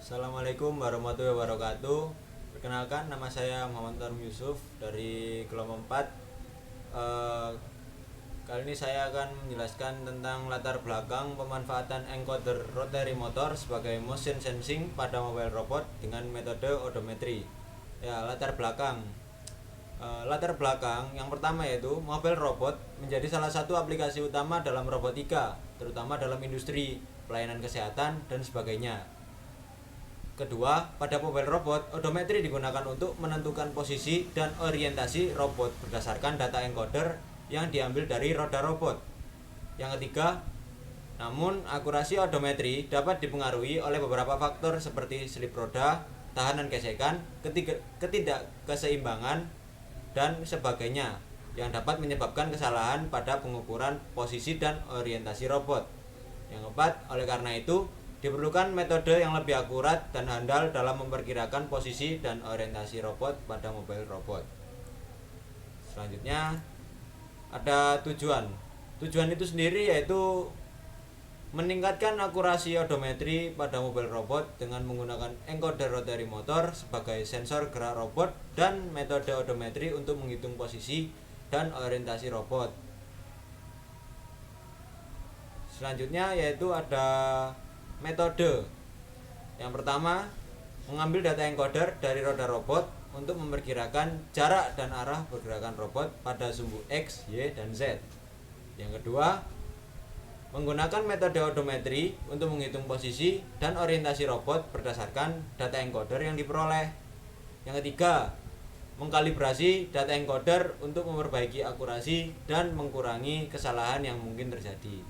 Assalamualaikum warahmatullahi wabarakatuh. Perkenalkan, nama saya Muhammad Tarum Yusuf dari kelompok 4. Eh, Kali ini saya akan menjelaskan tentang latar belakang pemanfaatan encoder rotary motor sebagai motion sensing pada mobile robot dengan metode odometri. Latar belakang yang pertama yaitu mobile robot menjadi salah satu aplikasi utama dalam robotika, terutama dalam industri, pelayanan kesehatan, dan sebagainya. Kedua, pada mobile robot, odometri digunakan untuk menentukan posisi dan orientasi robot berdasarkan data encoder yang diambil dari roda robot. Yang ketiga, namun akurasi odometri dapat dipengaruhi oleh beberapa faktor seperti selip roda, tahanan gesekan, ketidakkeseimbangan, dan sebagainya yang dapat menyebabkan kesalahan pada pengukuran posisi dan orientasi robot. Yang keempat, oleh karena itu diperlukan metode yang lebih akurat dan handal dalam memperkirakan posisi dan orientasi robot pada mobile robot. Selanjutnya ada tujuan. Tujuan itu sendiri yaitu meningkatkan akurasi odometri pada mobile robot dengan menggunakan encoder rotary motor sebagai sensor gerak robot dan metode odometri untuk menghitung posisi dan orientasi robot. Selanjutnya yaitu ada metode. Yang pertama, mengambil data encoder dari roda robot untuk memperkirakan jarak dan arah pergerakan robot pada sumbu X, Y, dan Z. Yang kedua, menggunakan metode odometri untuk menghitung posisi dan orientasi robot berdasarkan data encoder yang diperoleh. Yang ketiga, mengkalibrasi data encoder untuk memperbaiki akurasi dan mengurangi kesalahan yang mungkin terjadi.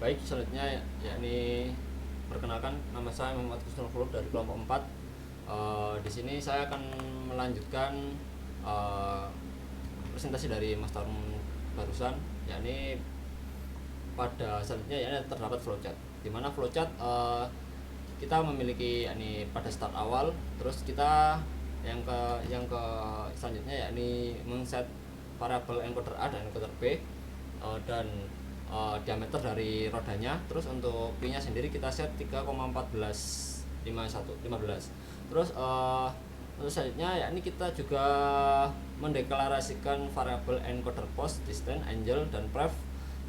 Baik, selanjutnya yakni perkenalkan, nama saya Muhammad Kusnul dari kelompok 4. Di sini saya akan melanjutkan presentasi dari Mas Tarum barusan, yakni pada selanjutnya yakni terdapat flowchart. Di mana flowchart kita memiliki yakni pada start awal, terus kita yang ke selanjutnya yakni men-set variabel encoder A dan encoder B dan diameter dari rodanya. Terus untuk P nya sendiri kita set 3,1415. Terus untuk selanjutnya yakni kita juga mendeklarasikan variabel encoder post, distance, angle, dan pref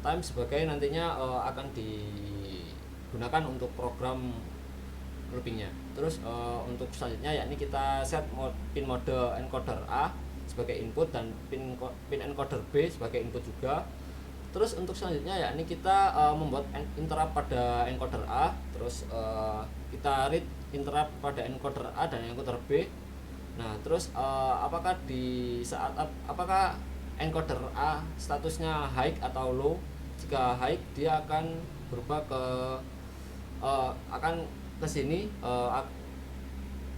time sebagai nantinya akan digunakan untuk program loopingnya. Terus untuk selanjutnya yakni kita set pin mode encoder A sebagai input dan pin encoder B sebagai input juga. Terus untuk selanjutnya yakni kita membuat interrupt pada encoder A, terus kita read interrupt pada encoder A dan encoder B. Nah, terus apakah encoder A statusnya high atau low? Jika high, dia akan berubah ke sini,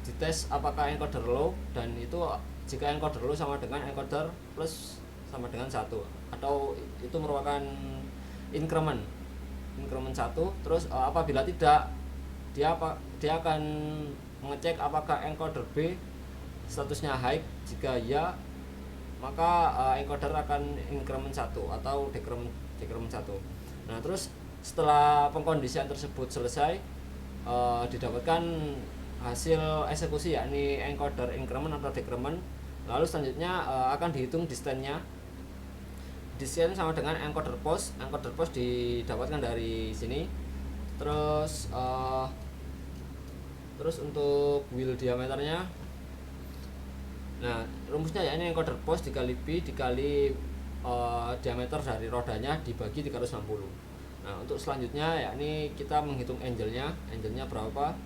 dites apakah encoder low, dan itu jika encoder low sama dengan encoder plus sama dengan 1, atau itu merupakan increment 1. Terus apabila tidak, dia akan mengecek apakah encoder B statusnya high. Jika ya, maka encoder akan increment 1 atau decrement 1. Nah, terus setelah pengkondisian tersebut selesai, didapatkan hasil eksekusi yakni encoder increment atau decrement. Lalu selanjutnya akan dihitung distance-nya. Distance sama dengan encoder post. Encoder post didapatkan dari sini. Terus untuk wheel diameternya, nah rumusnya yakni encoder post dikali B dikali diameter dari rodanya dibagi 360. Nah, untuk selanjutnya yakni kita menghitung angle-nya berapa.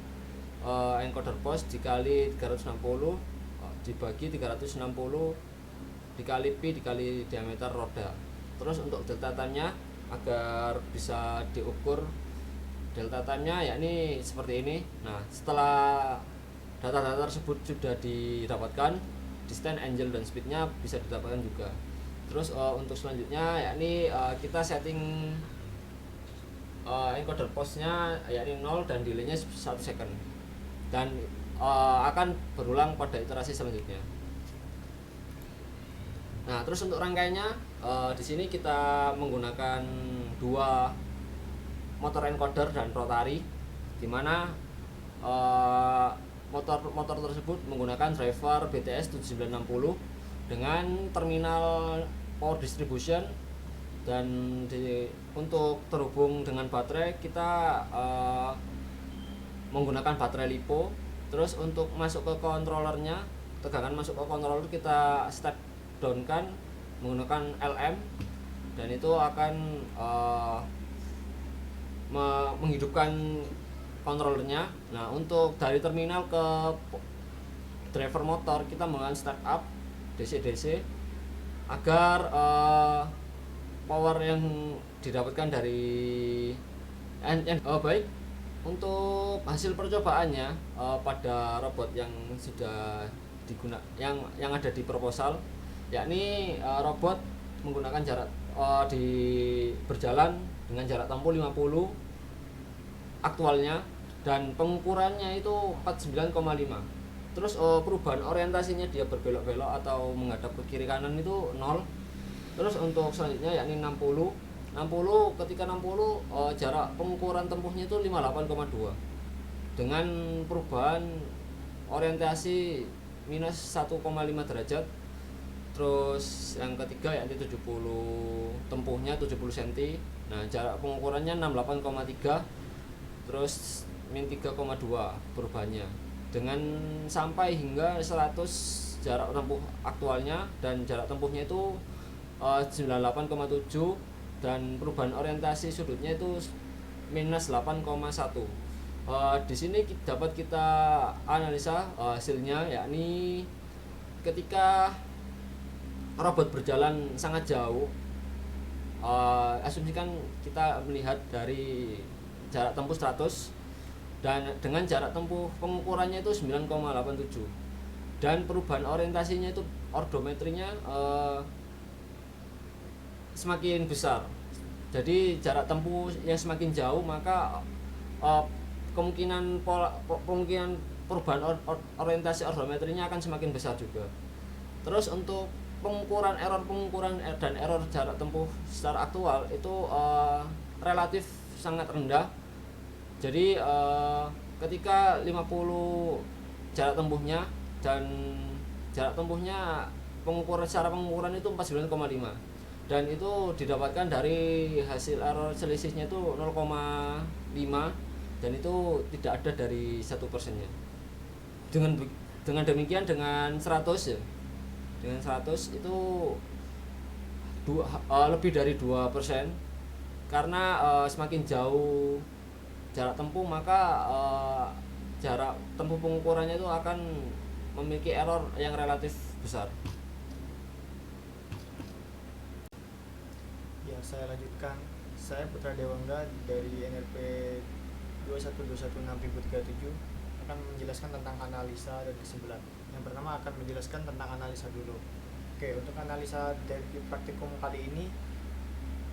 Encoder post dikali 360 dibagi 360 dikali P dikali diameter roda. Terus untuk delta time-nya, agar bisa diukur delta time-nya yakni seperti ini. Nah, setelah data-data tersebut sudah didapatkan, distance, angle, dan speed-nya bisa didapatkan juga. Terus untuk selanjutnya yakni kita setting encoder post-nya yakni 0 dan delay-nya 1 second. Dan akan berulang pada iterasi selanjutnya. Nah, terus untuk rangkaiannya di sini kita menggunakan dua motor encoder dan rotary, di mana motor tersebut menggunakan driver BTS 7960 dengan terminal power distribution, dan untuk terhubung dengan baterai kita menggunakan baterai LiPo. Terus untuk masuk ke controllernya, tegangan masuk ke controller kita step down kan menggunakan LM, dan itu akan menghidupkan controllernya. Nah, untuk dari terminal ke driver motor kita menggunakan step up DC-DC agar power yang didapatkan dari baik. Untuk hasil percobaannya pada robot yang sudah yang ada di proposal, yakni robot menggunakan jarak berjalan dengan jarak tempuh 50 aktualnya, dan pengukurannya itu 49,5. Terus perubahan orientasinya dia berbelok-belok atau menghadap ke kiri kanan itu 0. Terus untuk selanjutnya yakni 60 ketika 60 jarak pengukuran tempuhnya itu 58,2 dengan perubahan orientasi minus 1,5 derajat. Terus yang ketiga yakni 70 tempuhnya 70 cm. Nah, jarak pengukurannya 68,3, terus min 3,2 perubahannya dengan sampai hingga 100 jarak tempuh aktualnya, dan jarak tempuhnya itu 98,7, dan perubahan orientasi sudutnya itu minus 8,1. Di sini dapat kita analisa hasilnya, yakni ketika robot berjalan sangat jauh, asumsikan kita melihat dari jarak tempuh 100 dan dengan jarak tempuh pengukurannya itu 9,87, dan perubahan orientasinya itu ordometrinya semakin besar. Jadi jarak tempuh yang semakin jauh, maka kemungkinan perubahan orientasi ordometrinya akan semakin besar juga. Terus untuk pengukuran dan error jarak tempuh secara aktual itu relatif sangat rendah. Jadi ketika 50 jarak tempuhnya dan jarak tempuhnya secara pengukuran itu 49,5, dan itu didapatkan dari hasil error selisihnya itu 0,5, dan itu tidak ada dari 1%-nya. Dengan demikian dengan 100 ya, dengan 100 itu lebih dari 2%, karena semakin jauh jarak tempuh maka jarak tempuh pengukurannya itu akan memiliki error yang relatif besar. Ya, saya lanjutkan. Saya Putra Dewangga dari NRP 2121637 akan menjelaskan tentang analisa dan kesimpulan. Yang pertama akan menjelaskan tentang analisa dulu. Oke, untuk analisa dari praktikum kali ini,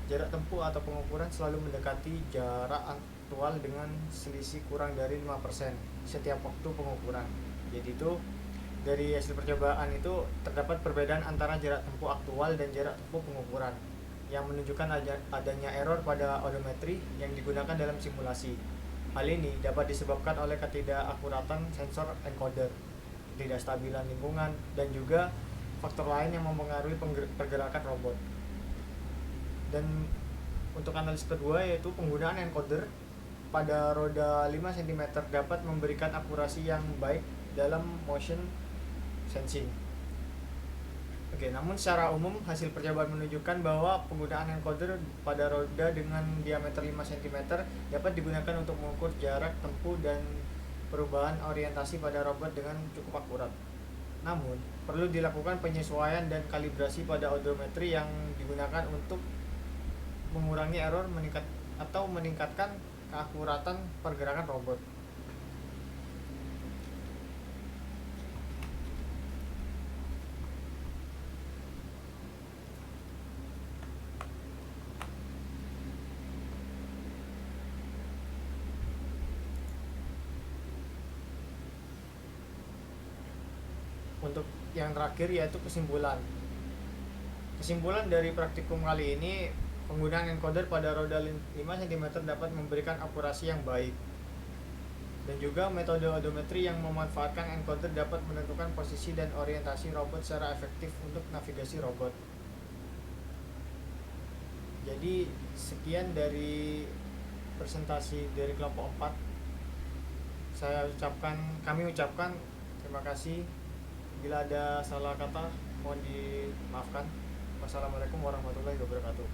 jarak tempuh atau pengukuran selalu mendekati jarak aktual dengan selisih kurang dari 5% setiap waktu pengukuran. Jadi itu dari hasil percobaan itu terdapat perbedaan antara jarak tempuh aktual dan jarak tempuh pengukuran yang menunjukkan adanya error pada odometri yang digunakan dalam simulasi. Hal ini dapat disebabkan oleh ketidakakuratan sensor encoder, ketidakstabilan lingkungan, dan juga faktor lain yang mempengaruhi pergerakan robot. Dan untuk analisa kedua yaitu penggunaan encoder pada roda 5 cm dapat memberikan akurasi yang baik dalam motion sensing. Oke, namun secara umum hasil percobaan menunjukkan bahwa penggunaan encoder pada roda dengan diameter 5 cm dapat digunakan untuk mengukur jarak tempuh dan perubahan orientasi pada robot dengan cukup akurat. Namun, perlu dilakukan penyesuaian dan kalibrasi pada odometri yang digunakan untuk mengurangi error meningkatkan keakuratan pergerakan robot. Untuk yang terakhir yaitu kesimpulan. Kesimpulan dari praktikum kali ini Penggunaan encoder pada roda 5 cm dapat memberikan akurasi yang baik. Dan juga metode odometri yang memanfaatkan encoder dapat menentukan posisi dan orientasi robot secara efektif untuk navigasi robot. Jadi sekian dari presentasi dari kelompok 4. Kami ucapkan terima kasih. Bila ada salah kata mohon dimaafkan. Wassalamualaikum warahmatullahi wabarakatuh.